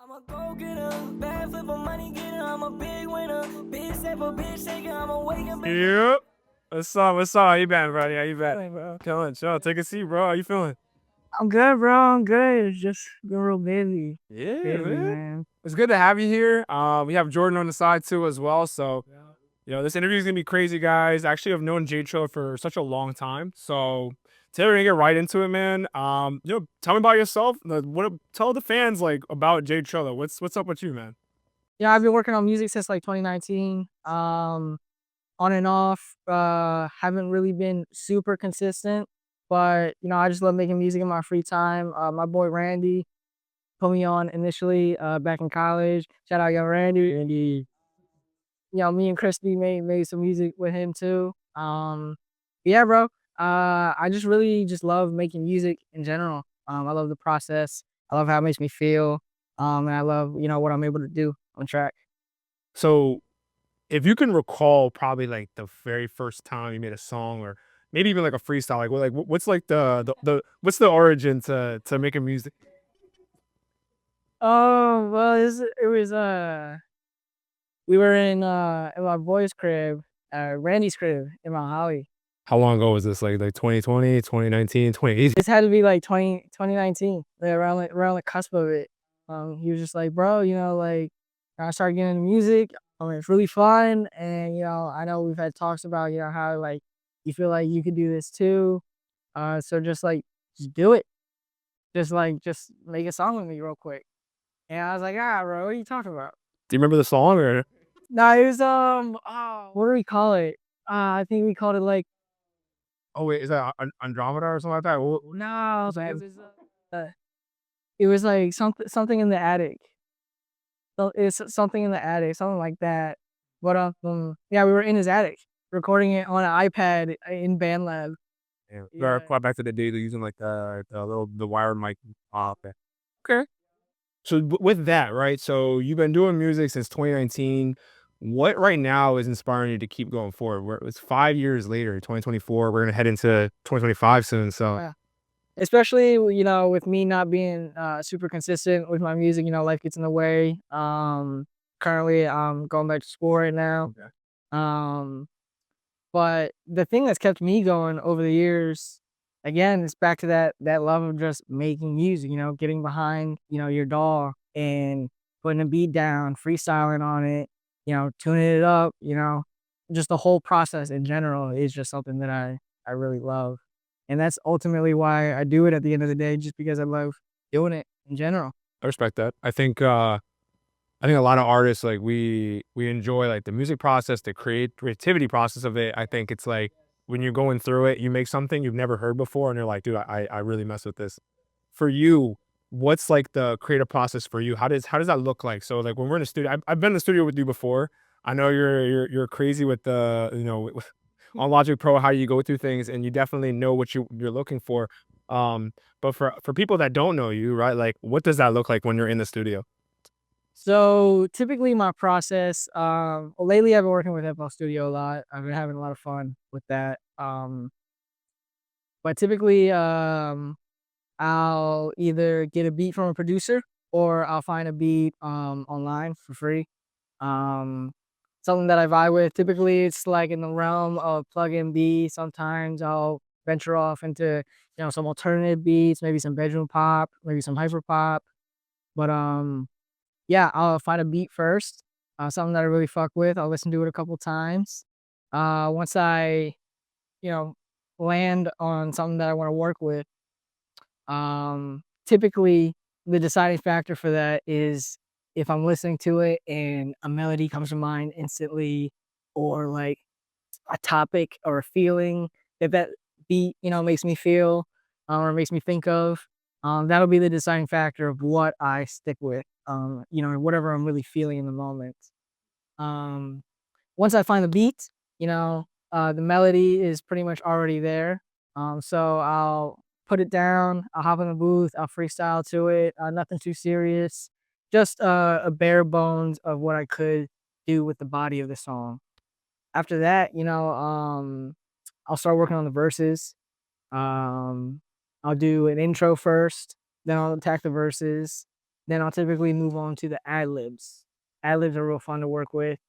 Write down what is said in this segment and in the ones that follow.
I'm a go-getter, bad flip for money getter, I'm a big winner, big step for big shaker, I'm a waking baby. Yep. What's up? What's up? How you been, buddy? How you been? Bro. Chilling, chill. Take a seat, bro. How you feeling? I'm good, bro. I'm good. It's just been real busy. Yeah, Busy, man. It's good to have you here. We have Jordan on the side too as well. So, this interview is gonna be crazy, guys. Actually, I've known J.Trilla for such a long time. So today we're gonna get right into it, man. Tell me about yourself. Tell the fans like about J.Trilla. What's up with you, man? Yeah, I've been working on music since like 2019. On and off. Haven't really been super consistent, but I just love making music in my free time. My boy Randy put me on initially back in college. Shout out young Randy. Randy. Me and Chrispy made some music with him too. Yeah, bro. I just really just love making music in general. I love the process. I love how it makes me feel. And I love what I'm able to do on track. So if you can recall probably like the very first time you made a song or maybe even like a freestyle, what's like the what's the origin to making music? Oh well, it was we were in my boy's crib, Randy's crib in Mount Holly. How long ago was this? Like 2020, 2019, 2018? This had to be like 2019, like around the cusp of it. He was just like, bro, like I started getting into music. It's really fun, and I know we've had talks about how like you feel like you could do this too. So just do it. Just make a song with me real quick. And I was like, bro, what are you talking about? Do you remember the song or? No, it was oh, what do we call it? I think we called it like Oh wait, is that Andromeda or something like that? no, uh, it was like something in the attic. So it's something in the attic, something like that. But yeah, we were in his attic recording it on an iPad in BandLab. Yeah, Yeah. far back to the days of using like the wired mic. Okay. Okay. So with that, right? So you've been doing music since 2019. What right now is inspiring you to keep going forward? It's 5 years later, 2024. We're gonna head into 2025 soon. So Yeah. Especially with me not being super consistent with my music, life gets in the way. Currently I'm going back to school right now. okay. Um, but the thing that's kept me going over the years, again, it's back to that love of just making music, getting behind, your DAW and putting a beat down, freestyling on it, tuning it up, just the whole process in general is just something that I really love. And that's ultimately why I do it at the end of the day, just because I love doing it in general. I respect that. I think a lot of artists like we enjoy like the music process, the creativity process of it. I think it's like when you're going through it, you make something you've never heard before, and you're like, dude, I really mess with this. For you, what's like the creative process for you? How does that look like? So like when we're in the studio, I've been in the studio with you before. I know you're crazy with the on Logic Pro how you go through things, and you definitely know what you're looking for. Um, but for people that don't know you, right? Like, what does that look like when you're in the studio? So typically my process, well, lately I've been working with FL Studio a lot. I've been having a lot of fun with that. But typically, I'll either get a beat from a producer or I'll find a beat online for free. Um, Something that I vibe with. Typically, it's like in the realm of plug-in beats. Sometimes I'll venture off into some alternative beats, maybe some bedroom pop, maybe some hyper pop. But yeah, I'll find a beat first, something that I really fuck with. I'll listen to it a couple times. Once I you know land on something that I want to work with, typically the deciding factor for that is if I'm listening to it and a melody comes to mind instantly, or like a topic or a feeling that beat, makes me feel, or makes me think of. That'll be the deciding factor of what I stick with, whatever I'm really feeling in the moment. Um, Once I find the beat, the melody is pretty much already there. So I'll put it down. I'll hop in the booth. I'll freestyle to it. Nothing too serious. Just a bare bones of what I could do with the body of the song. After that, I'll start working on the verses. Um, I'll do an intro first, then I'll attack the verses. then I'll typically move on to the ad libs. Ad libs are real fun to work with.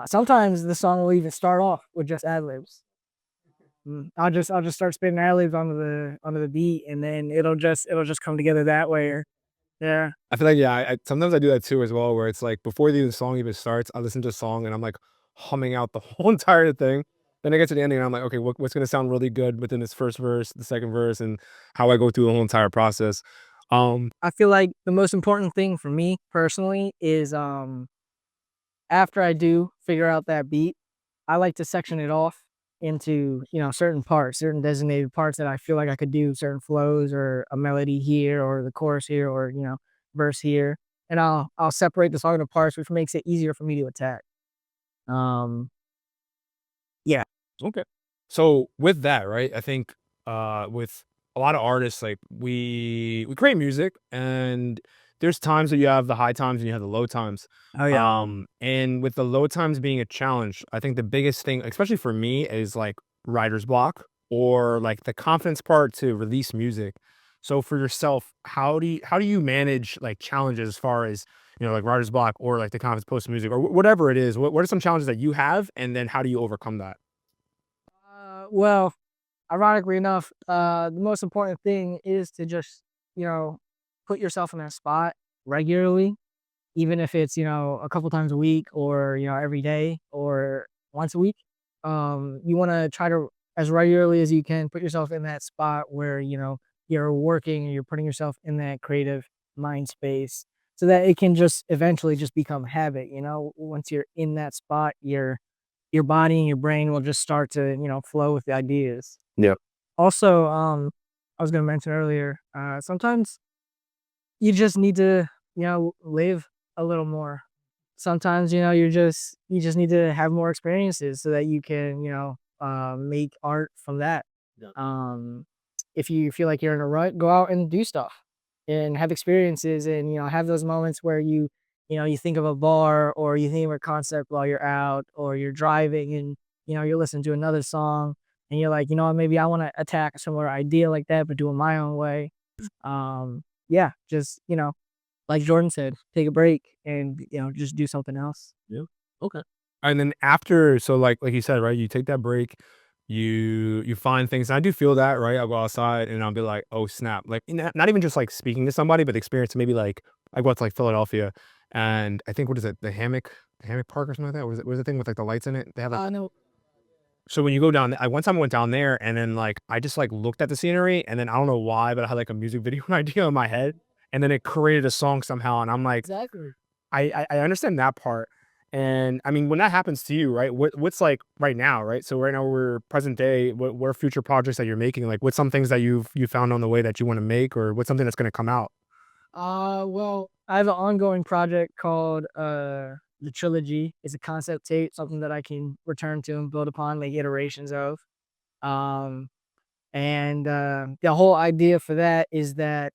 Sometimes the song will even start off with just ad libs. I'll just start spitting ad libs onto the beat, and then it'll just come together that way. Yeah. I feel like, yeah, I sometimes I do that too as well, where it's like before the song even starts, I listen to a song and I'm like humming out the whole entire thing. Then I get to the ending and I'm like, okay, what's gonna sound really good within this first verse, the second verse, and how I go through the whole entire process. I feel like the most important thing for me personally is after I do figure out that beat, I like to section it off into, certain parts, certain designated parts that I feel like I could do certain flows or a melody here or the chorus here or, verse here. And I'll separate the song into parts, which makes it easier for me to attack. Um, yeah. Okay. So with that, right? I think with a lot of artists, like we create music and there's times that you have the high times and you have the low times. Oh yeah. And with the low times being a challenge, I think the biggest thing, especially for me, is like writer's block or like the confidence part to release music. So for yourself, how do you manage like challenges as far as like writer's block or like the confidence post music or whatever it is? What are some challenges that you have, and then how do you overcome that? Well, ironically enough, the most important thing is to just, put yourself in that spot regularly, even if it's, a couple times a week or, every day or once a week. You want to try to, as regularly as you can, put yourself in that spot where, you're working and you're putting yourself in that creative mind space so that it can just eventually just become habit. Once you're in that spot, your body and your brain will just start to, flow with the ideas. Yeah. Also, I was gonna mention earlier, sometimes you just need to, live a little more. Sometimes, you just need to have more experiences so that you can, make art from that. Yeah. If you feel like you're in a rut, go out and do stuff and have experiences and, have those moments where you think of a bar or you think of a concept while you're out or you're driving and, you're listening to another song and you're like, maybe I want to attack a similar idea like that, but do it my own way. Yeah, just, like Jordan said, take a break and, just do something else. Yeah. Okay. And then after, so like you said, right? You take that break, you find things. And I do feel that, right? I'll go outside and I'll be like, oh snap! Like not even just like speaking to somebody, but the experience. Maybe like I go to like Philadelphia, and I think what is it, the hammock park or something like that? Was it the thing with like the lights in it? They have like, No. so when you go down, I one time I went down there and then like I just like looked at the scenery and then I don't know why, but I had like a music video idea in my head, and then it created a song somehow, and I'm like, Exactly. I understand that part, and I mean, when that happens to you, right? What's like right now, right? So right now we're present day. What are future projects that you're making? Like, what's some things that you found on the way that you want to make, or what's something that's going to come out? Well, I have an ongoing project called the trilogy. It's a concept tape, something that I can return to and build upon, make iterations of. Um, and the whole idea for that is that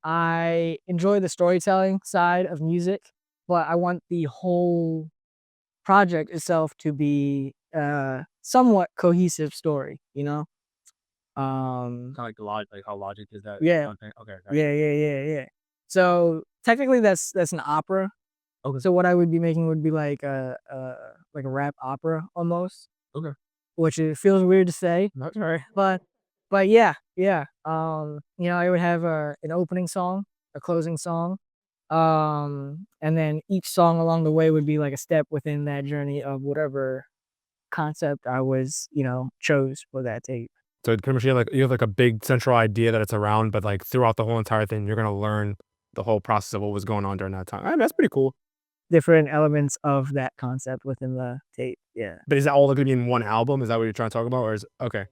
I enjoy the storytelling side of music, but I want the whole project itself to be somewhat cohesive story, Um, Kind of like the log, like how logic is that yeah, content. Okay, gotcha. yeah. So technically, that's an opera. Okay, So what I would be making would be like a rap opera almost, okay. which it feels weird to say, That's all right. but yeah, yeah. I would have an opening song, a closing song, and then each song along the way would be like a step within that journey of whatever concept I was, chose for that tape. So pretty much you have like a big central idea that it's around, but like throughout the whole entire thing, you're gonna learn the whole process of what was going on during that time. I mean, that's pretty cool. Different elements of that concept within the tape. Yeah. But is that all gonna be in one album? Is that what you're trying to talk about, or is okay?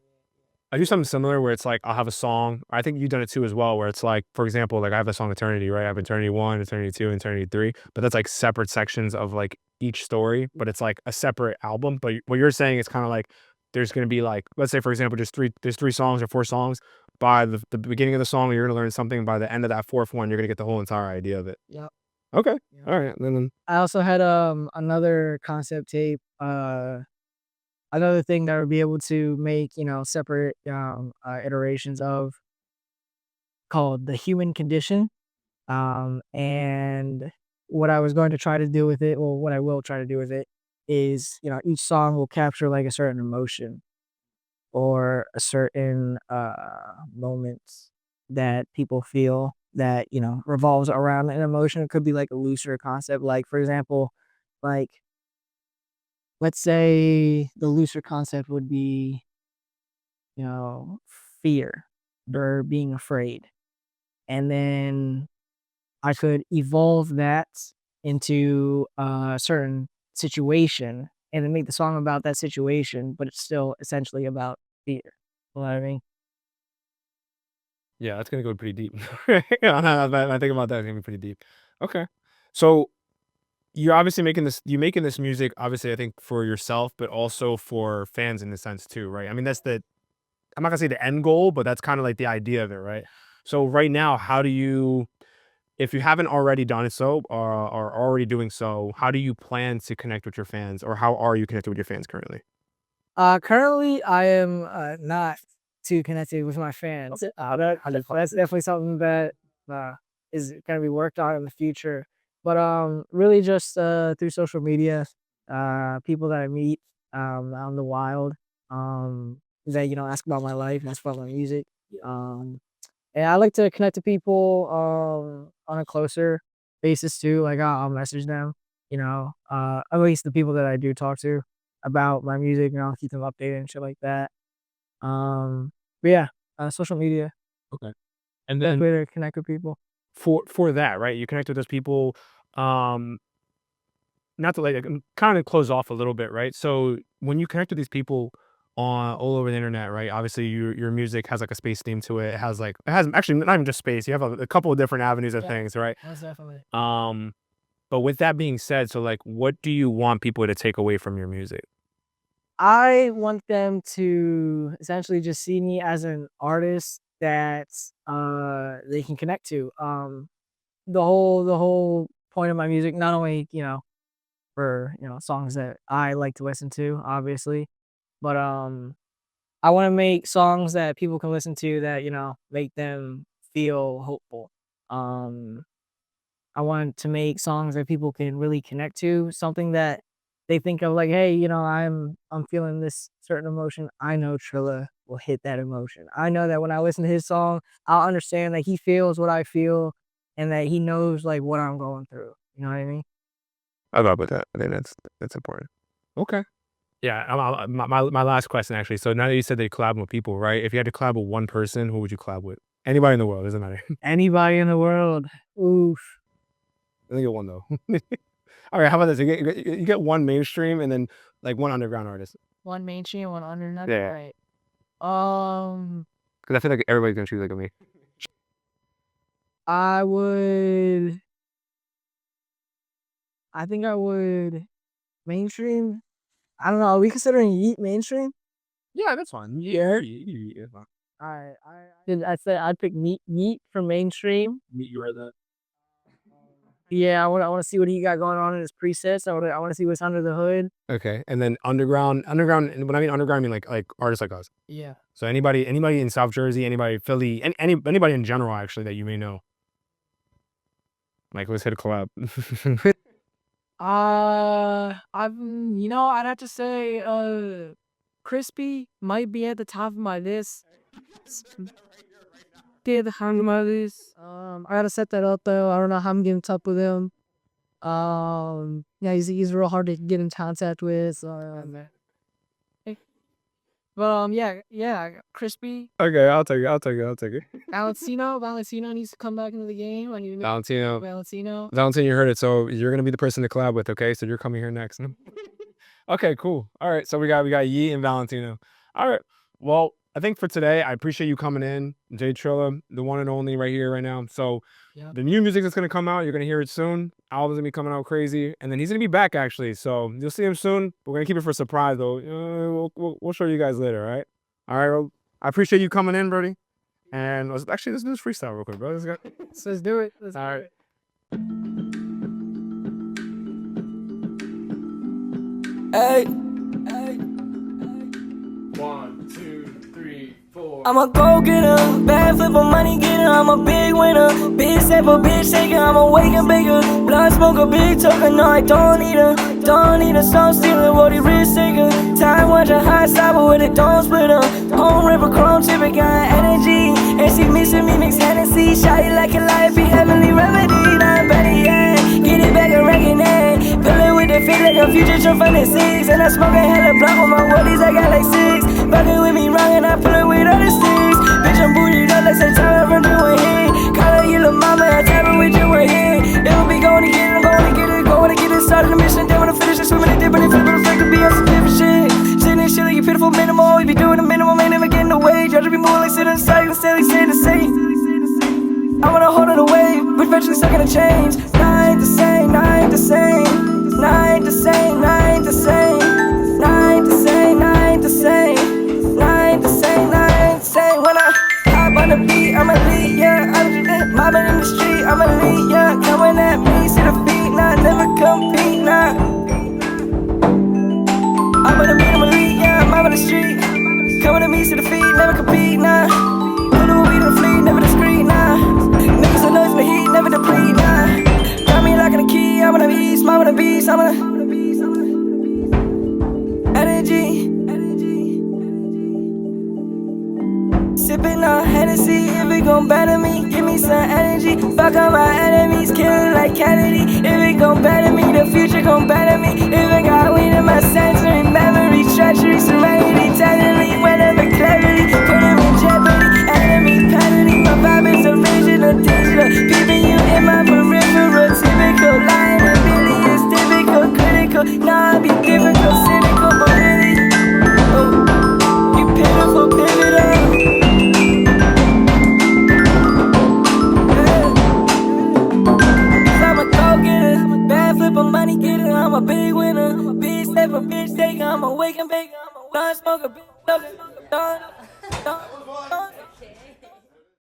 I do something similar where it's like I'll have a song. I think you've done it too as well, where it's like, for example, like I have the song Eternity, right? I have Eternity 1, Eternity 2, Eternity 3, but that's like separate sections of like each story, but it's like a separate album. But what you're saying is kind of like there's gonna be like, let's say for example, there's three songs or four songs. By the beginning of the song, you're gonna learn something. By the end of that fourth one, you're gonna get the whole entire idea of it. Yep. Okay. Yep. All right. Then I also had another concept tape, another thing that I would be able to make, separate iterations of called The Human Condition. And what I was going to try to do with it, or what I will try to do with it, is each song will capture like a certain emotion or a certain moment that people feel that revolves around an emotion. It could be like a looser concept, like for example, like let's say the looser concept would be you know fear or being afraid, and then I could evolve that into a certain situation and then make the song about that situation, but it's still essentially about fear. You know what I mean? Yeah, that's gonna go pretty deep. Yeah, I think about that, it's gonna be pretty deep. Okay. So, you're obviously making this music, obviously, I think, for yourself, but also for fans in a sense too, right? I mean, that's the I'm not gonna say the end goal, but that's kinda like the idea of it, right? So, right now, how do you if you haven't already done it so, or already doing so, how do you plan to connect with your fans, or how are you connected with your fans currently? Currently, I am not too connected with my fans. That's definitely something that uh, is going to be worked on in the future. But really just through social media, people that I meet out in the wild, that ask about my life, ask about my music. Um, and I like to connect to people on a closer basis too. Like I'll message them, at least the people that I do talk to about my music, and I'll keep them updated and shit like that. Um, but yeah, social media, Okay. And best then way to connect with people. for that, right, you connect with those people, um not to like kind of close off a little bit, right? So when you connect with these people on all over the internet, right? Obviously, your music has like a space theme to it. It has actually not even just space. You have a couple of different avenues of Yeah, things, right? most definitely. Um, but with that being said, so like, what do you want people to take away from your music? I want them to essentially just see me as an artist that they can connect to. The whole point of my music, not only for songs that I like to listen to, obviously, but I want to make songs that people can listen to that make them feel hopeful. Um, I want to make songs that people can really connect to, something that they think of like, hey, I'm feeling this certain emotion. I know Trilla will hit that emotion. I know that when I listen to his song, I'll understand that he feels what I feel and that he knows like what I'm going through. You know what I mean? I love with that. I think that's important. Okay. Yeah. My last question actually. So now that you said that you collab with people, right? If you had to collab with one person, who would you collab with? Anybody in the world, doesn't matter. Anybody in the world. Oof. Only get one though. All right, how about this? You get one mainstream and then like one underground artist. One mainstream, one underground. Yeah, Right. Um, because I feel like everybody's gonna choose like me. I would. I think I would mainstream. I don't know. Are we considering Yeet mainstream? Yeah, that's fine. Yeah, yeah. Alright, I said I'd pick Yeet for mainstream. Meet you right there. Yeah, I wanna see what he got going on in his presets. I wanna see what's under the hood. Okay, and then underground. And when I mean underground, I mean like artists like us. Yeah. So anybody in South Jersey, anybody Philly, anybody in general actually that you may know. Like let's hit a collab. I'd have to say, Chrispy might be at the top of my list. At the top of my list. I gotta set that up though. I don't know how I'm getting in touch with him. Yeah, he's real hard to get in contact with. So, but yeah, Crispy, Okay, I'll take it. Valentino needs to come back into the game. Valentino, Valentino. Valentino, you heard it. So you're gonna be the person to collab with. Okay, so you're coming here next. Okay, cool. All right, so we got Yee and Valentino. All right. Well, I think for today, I appreciate you coming in, J.Trilla, the one and only right here, right now. So Yep. the new music that's gonna come out, you're gonna hear it soon. Album's gonna be coming out crazy, and then he's gonna be back actually. So you'll see him soon. We're gonna keep it for a surprise though. We'll show you guys later. All right. All right. Well, I appreciate you coming in, Brody. And let's do this freestyle real quick, bro. Let's do it. All right. Hey, 1, 2, 3, 4. I'm a go-getter, bad flipper, money getter, I'm a big winner. Bitch saver, bitch shaker, I'm a wake and baker. Blood smoker, big token, no I don't need her, soul stealer, what the risk taker. Time watcher, high cyber with it, don't split her. Home river, chrome tipper, got energy. And she missing me, mix Hennessy. Shotty like a life, be heavenly remedy. Not better yet, get it back and wreck it. Fill it with the fit like a future truck from the six. And I smoke a hella blunt with my woodies, I got like 6. Fucking with me wrong and I pull it with other sticks. Bitch, I'm booted up like some time from doing hit. Call her your little mama and tap her with you a hit. It will be going to get it, I'm going to get it, going to get it. Started the mission, then when I finish it, swimming it, dipping it, flipping it, to be on some different shit. Sitting in shit like you pitiful minimal, always be doing the minimum, ain't never getting away. Try to be more like sitting inside, instead like saying the same. I wanna hold on the wave, but eventually stuck in a change. Nah, ain't the same, nah, ain't the same. Nah, ain't the same, nah, ain't the same. Nah, ain't the same, nah, ain't the same. Nah, ain't the same, nah, ain't the same. When I hop on the beat, I'm elite, yeah. I'm just mobbing in the street, I'm elite, yeah. Coming at me, see the feet, nah, never compete, nah. I'm on the beat, I'm elite, yeah. I'm on the street. Coming at me, see the feet, never compete, nah. Put the weed on the fleet, never discreet, nah. Niggas are noise in the heat, never deplete, nah. Got me locking the key, I'm on the beast, I'm on the beast, I'm on the energy. Sipping on Hennessy, if it gon' better me, give me some energy. Fuck all my enemies, killing like Kennedy. If it gon' better me, the future gon' better me. If I got weed in my sensory, memory, treachery, serenity, tenderly, whenever cleverly, put him in jeopardy, enemy, penalty. My vibe is original, digital, peeping you in my peripheral. Typical, lying ability is typical, critical. Nah, I be difficult, cynical, but really, oh, you pitiful, pivotal. Money getter, I'm a big winner. Bitch saver, bitch taker, I'm a wake and baker. I'm a blunt smoker, bitch.